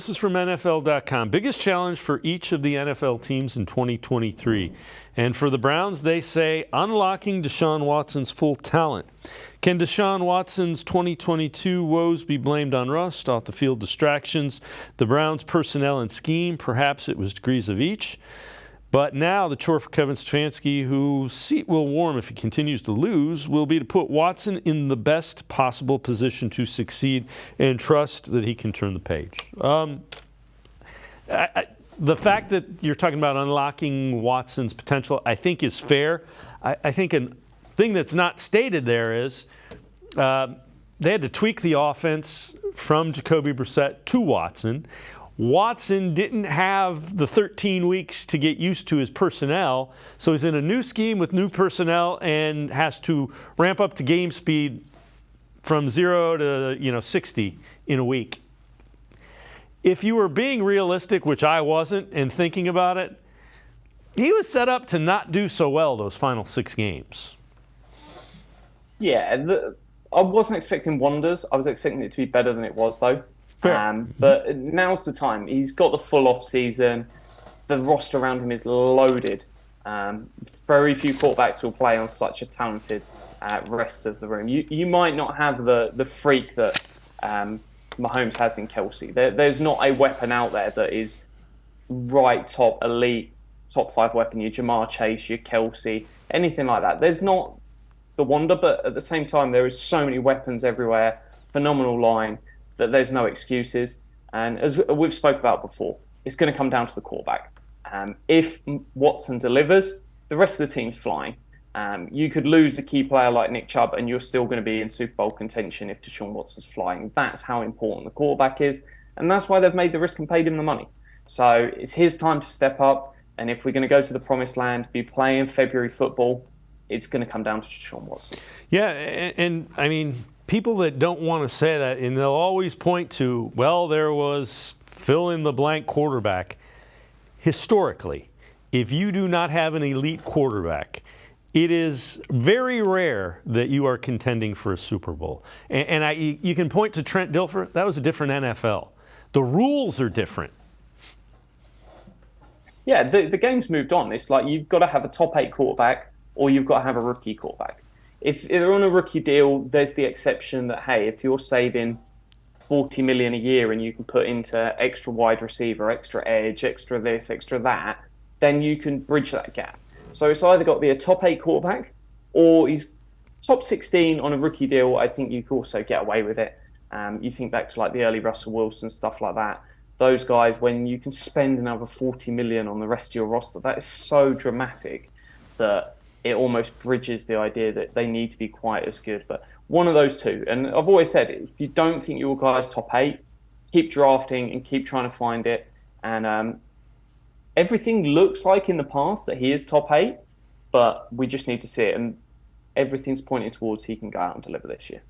This is from NFL.com. Biggest challenge for each of the NFL teams in 2023. And for the Browns, they say unlocking Deshaun Watson's full talent. Can Deshaun Watson's 2022 woes be blamed on rust, off-the-field distractions, the Browns' personnel and scheme? Perhaps it was degrees of each. But now the chore for Kevin Stefanski, whose seat will warm if he continues to lose, will be to put Watson in the best possible position to succeed and trust that he can turn the page. The fact that you're talking about unlocking Watson's potential, I think, is fair. I think a thing that's not stated there is they had to tweak the offense from Jacoby Brissett to Watson. Watson didn't have the 13 weeks to get used to his personnel, so he's in a new scheme with new personnel and has to ramp up to game speed from 0 to 60 in a week. If you were being realistic, which I wasn't, and thinking about it, he was set up to not do so well those final 6 games. Yeah, I wasn't expecting wonders. I was expecting it to be better than it was, though. But now's the time. He's got the full off season. The roster around him is loaded. Very few quarterbacks will play on such a talented rest of the room. You might not have the freak that Mahomes has in Kelsey. There's not a weapon out there that is right top elite, top 5 weapon. Your Jamar Chase, your Kelsey, anything like that. There's not the wonder, but at the same time, there is so many weapons everywhere. Phenomenal line. That there's no excuses. And as we've spoke about before, it's going to come down to the quarterback. If Watson delivers, the rest of the team's flying. You could lose a key player like Nick Chubb and you're still going to be in Super Bowl contention if Deshaun Watson's flying. That's how important the quarterback is. And that's why they've made the risk and paid him the money. So it's his time to step up. And if we're going to go to the promised land, be playing February football, it's going to come down to Deshaun Watson. Yeah, and I mean, people that don't want to say that, and they'll always point to, well, there was fill-in-the-blank quarterback. Historically, if you do not have an elite quarterback, it is very rare that you are contending for a Super Bowl. And you can point to Trent Dilfer. That was a different NFL. The rules are different. Yeah, the game's moved on. It's like you've got to have a top 8 quarterback or you've got to have a rookie quarterback. If they're on a rookie deal, there's the exception that, hey, if you're saving $40 million a year and you can put into extra wide receiver, extra edge, extra this, extra that, then you can bridge that gap. So it's either got to be a top 8 quarterback or he's top 16 on a rookie deal. I think you can also get away with it. You think back to like the early Russell Wilson, stuff like that. Those guys, when you can spend another $40 million on the rest of your roster, that is so dramatic that it almost bridges the idea that they need to be quite as good. But one of those two. And I've always said, if you don't think your guy's top 8, keep drafting and keep trying to find it. And everything looks like in the past that he is top 8, but we just need to see it. And everything's pointing towards he can go out and deliver this year.